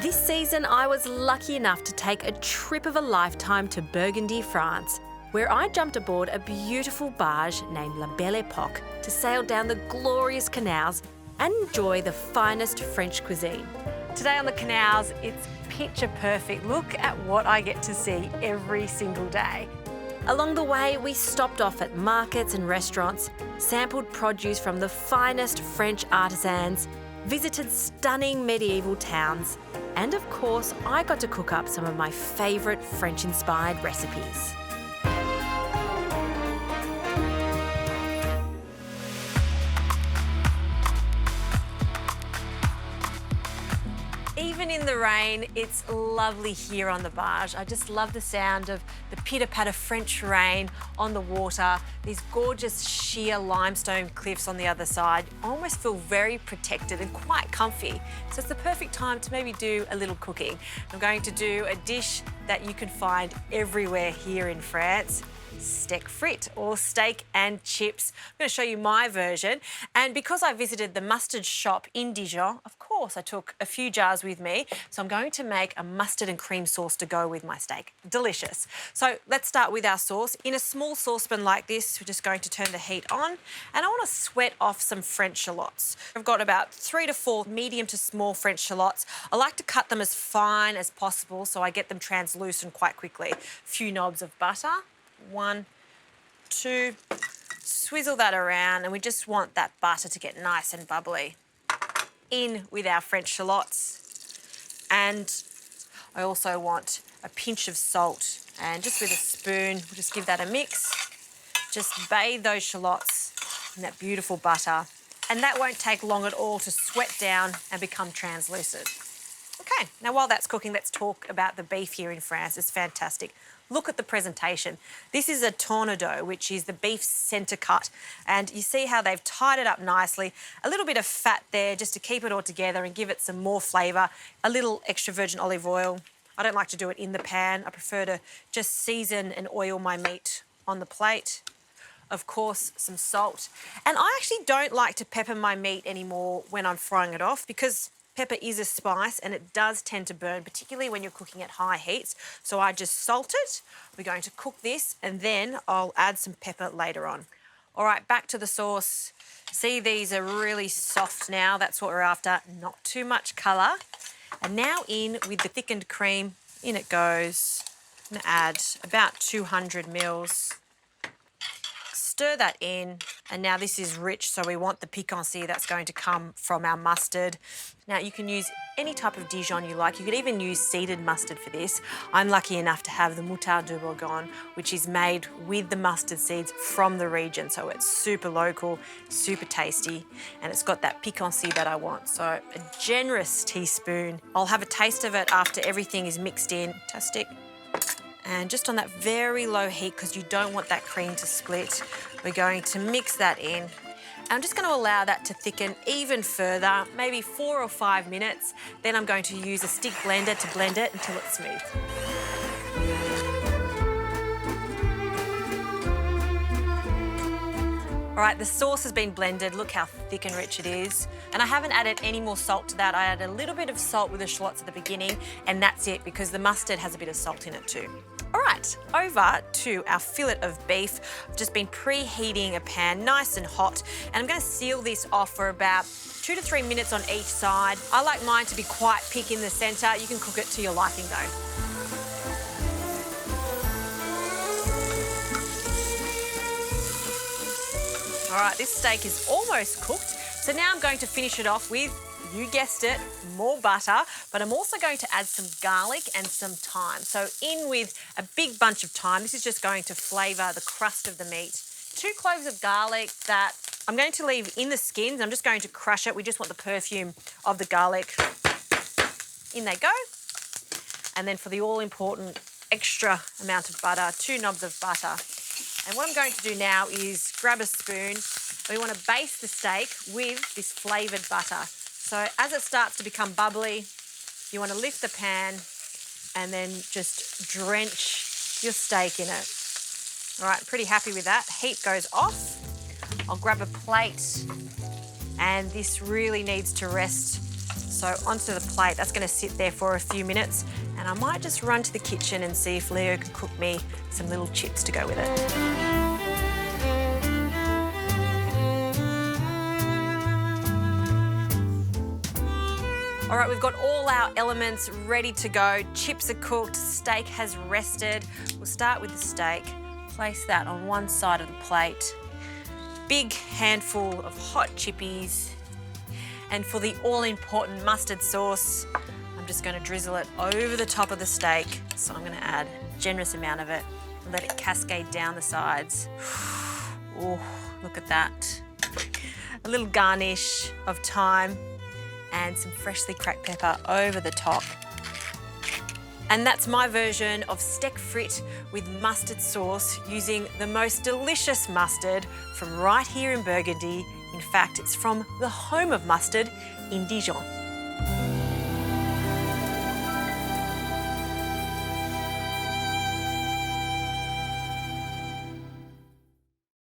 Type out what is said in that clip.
This season, I was lucky enough to take a trip of a lifetime to Burgundy, France, where I jumped aboard a beautiful barge named La Belle Epoque to sail down the glorious canals and enjoy the finest French cuisine. Today on the canals, it's picture perfect. Look at what I get to see every single day. Along the way, we stopped off at markets and restaurants, sampled produce from the finest French artisans, visited stunning medieval towns, and of course, I got to cook up some of my favourite French-inspired recipes. Even in the rain, it's lovely here on the barge. I just love the sound of the pitter-patter French rain on the water, these gorgeous sheer limestone cliffs on the other side. I almost feel very protected and quite comfy. So it's the perfect time to maybe do a little cooking. I'm going to do a dish that you can find everywhere here in France. Steak frites, or steak and chips. I'm going to show you my version. And because I visited the mustard shop in Dijon, of course, I took a few jars with me. So I'm going to make a mustard and cream sauce to go with my steak. Delicious. So let's start with our sauce. In a small saucepan like this, we're just going to turn the heat on. And I want to sweat off some French shallots. I've got about 3 to 4 medium to small French shallots. I like to cut them as fine as possible so I get them translucent quite quickly. A few knobs of butter. 1, 2, swizzle that around, and we just want that butter to get nice and bubbly. In with our French shallots, and I also want a pinch of salt, and just with a spoon, we'll just give that a mix. Just bathe those shallots in that beautiful butter, and that won't take long at all to sweat down and become translucent. Okay, now while that's cooking, let's talk about the beef here in France. It's fantastic. Look at the presentation. This is a tournedos, which is the beef centre cut. And you see how they've tied it up nicely. A little bit of fat there just to keep it all together and give it some more flavour. A little extra virgin olive oil. I don't like to do it in the pan. I prefer to just season and oil my meat on the plate. Of course, some salt. And I actually don't like to pepper my meat anymore when I'm frying it off because pepper is a spice and it does tend to burn, particularly when you're cooking at high heats. So I just salt it. We're going to cook this and then I'll add some pepper later on. All right, back to the sauce. See, these are really soft now. That's what we're after. Not too much colour. And now in with the thickened cream. In it goes. I'm going to add about 200 mils. Stir that in, and now this is rich, so we want the piquancy that's going to come from our mustard. Now you can use any type of Dijon you like. You could even use seeded mustard for this. I'm lucky enough to have the moutarde de Bourgogne, which is made with the mustard seeds from the region, so it's super local, super tasty, and it's got that piquancy that I want. So a generous teaspoon. I'll have a taste of it after everything is mixed in. Fantastic. And just on that very low heat, because you don't want that cream to split, we're going to mix that in. I'm just going to allow that to thicken even further, maybe 4 or 5 minutes. Then I'm going to use a stick blender to blend it until it's smooth. All right, the sauce has been blended. Look how thick and rich it is. And I haven't added any more salt to that. I added a little bit of salt with the shallots at the beginning, and that's it because the mustard has a bit of salt in it too. All right, over to our fillet of beef. I've just been preheating a pan nice and hot, and I'm going to seal this off for about 2 to 3 minutes on each side. I like mine to be quite thick in the centre. You can cook it to your liking though. All right, this steak is almost cooked. So now I'm going to finish it off with, you guessed it, more butter, but I'm also going to add some garlic and some thyme. So in with a big bunch of thyme. This is just going to flavour the crust of the meat. 2 cloves of garlic that I'm going to leave in the skins. I'm just going to crush it. We just want the perfume of the garlic. In they go. And then for the all-important extra amount of butter, 2 knobs of butter. And what I'm going to do now is grab a spoon. We want to baste the steak with this flavoured butter. So as it starts to become bubbly, you want to lift the pan and then just drench your steak in it. All right, pretty happy with that. Heat goes off. I'll grab a plate, and this really needs to rest So onto the plate, that's gonna sit there for a few minutes, and I might just run to the kitchen and see if Leo can cook me some little chips to go with it. All right, we've got all our elements ready to go. Chips are cooked, steak has rested. We'll start with the steak. Place that on one side of the plate. Big handful of hot chippies. And for the all-important mustard sauce, I'm just gonna drizzle it over the top of the steak. So I'm gonna add a generous amount of it and let it cascade down the sides. Oh, look at that. A little garnish of thyme and some freshly cracked pepper over the top. And that's my version of steak frit with mustard sauce using the most delicious mustard from right here in Burgundy. In fact, it's from the home of mustard in Dijon.